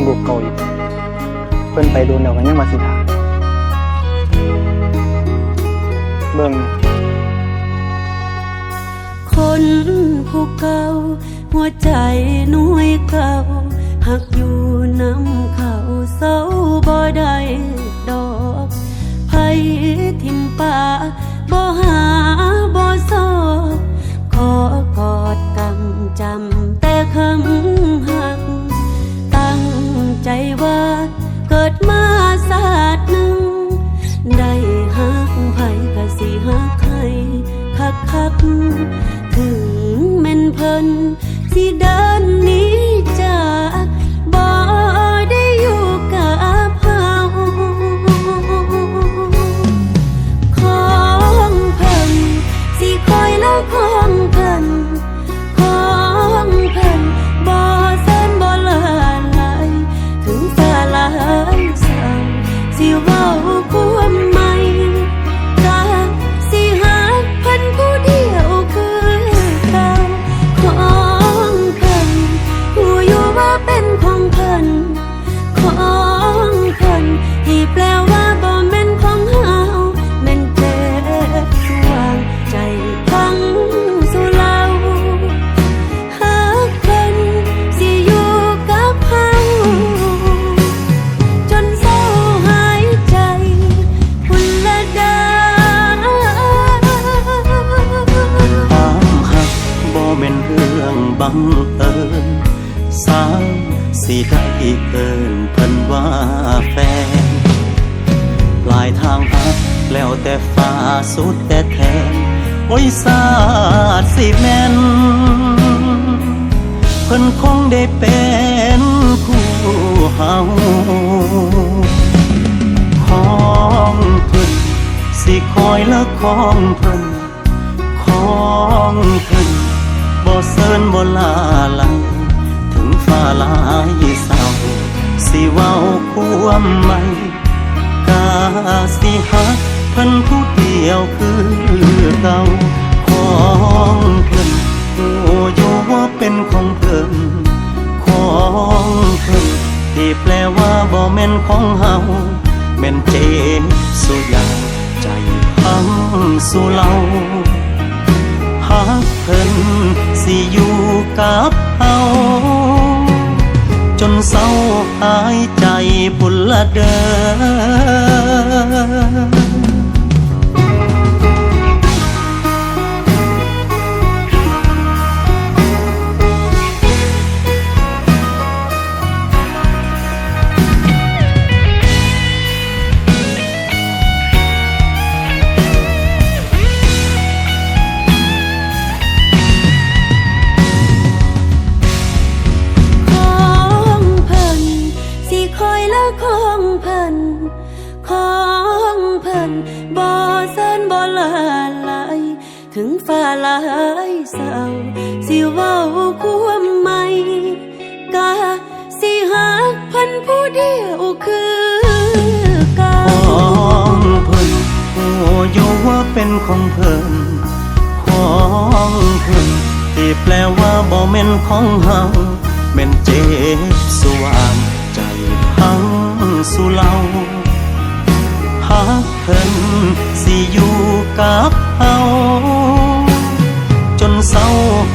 รูปเก่าอยู่เพิ่นไปโดนแล้วก็ยังมาสิถามเบิ่งคนผู้เก่าหัวใจหน่วยเก่าหักอยู่น้ำเขาเศร้าบ่ได้ดอกไผทิมป่าบ่หาบ่ซอกขอกอดกำจำแต่คำหักตั้งใจว่าเกิดมาศาสตร์หนึ่งได้หักไผก็สิหักให้คักถึงแม่นเพิ่นสิเดินหนีจากบ่ได้อยู่กับเฮาของเพิ่นสิคอยแล้วของเพิ่นของเพิ่นบ่เส้นบ่เลือนไหลถึงสลายเศร้าสิเว้าความใหม่ก็สิหักเพิ่นผู้เดียวคือเก่าของเพิ่นหูอยู่ว่าเป็นของเพิ่นของเพิ่นที่แปลว่าบ่แม่นของเฮาแม่นเจ็บสวงใจพังสู่เราหักเพิ่นสิอยู่กับเฮาจนเศร้าหายใจพุ่นละเด้อความหักบ่แม่นเรื่องบังเอิญสาวสิได้เอิ้นเพิ่นว่าแฟนปลายทางหักแล้วแต่ฟ้าสุดแต่แทนโอ้ยสาดสิแม่นเพิ่นคงได้เป็นคู่เฮาของเพิ่นสิคอยละของเพิ่นของเพิ่นบ่เซินบ่ลาลังถึงฟ้าหลายเศร้าสิเว้าความใหม่กาสิหักเพิ่นผู้เดียวคือเก่าของเพิ่นโอ้อยู่ว่าเป็นของเพิ่นของเพิ่นที่แปลว่าบ่แม่นของเฮาแม่นเจ็บสุยาใจพังสู่เราหักเพิ่นสิอยู่กับเฮาจนเศร้าหายใจพุ่นละเด้อของเพิ่นบ่เส้นบ่เลือนไหลถึงฟ้าหลายเศร้าสิเว้าความใหม่ก็สิหักเพิ่นผู้เดียวคือเก่าของเพิ่นโอ้อยู่ว่าเป็นของเพิ่นของเพิ่นที่แปลว่าบ่แม่นของเฮาแม่นเจ็บสว่างใจพังสู่เราหักเพิ่นสิอยู่กับเฮาจนเศร้า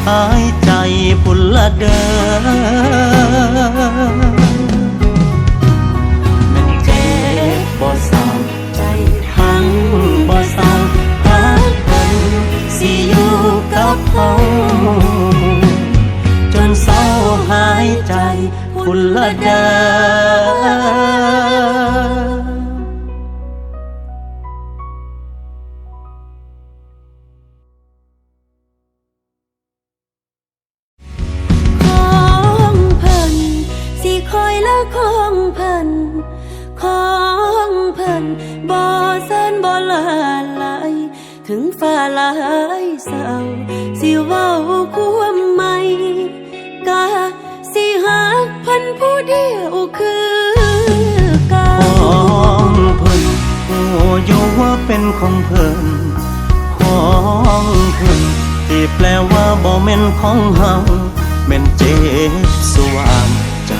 หายใจพุ่นละเด้อแม่นเจ็บบ่เศร้าใจพังบ่เศร้าหักเพิ่นสิอยู่กับเฮาจนเศร้าหายใจพุ่นละเด้อของเพิ่นบ่เส้นบ่เลือนไหลถึงฟ้าหลายเศร้าสิเว้าความใหม่ก็สิหักเพิ่นผู้เดียวคือเก่าของเพิ่นโอ้อยู่ว่าเป็นของเพิ่นของเพิ่นที่แปลว่าบ่แม่นของเฮาแม่นเจ็บสว่างใจ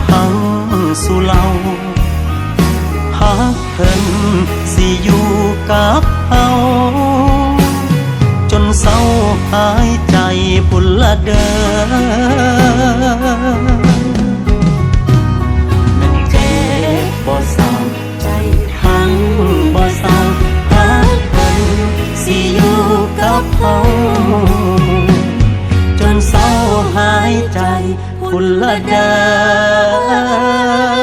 พัง สู่เราหักเพิ่นสิอยู่กับเฮาจนเศร้าหายใจพุ่นละเด้อแม่นเจ็บบ่เศร้าใจหังบ่เศร้าหักเพิ่นสิอยู่กับเฮาจนเศร้าหายใจพุ่นละเด้อ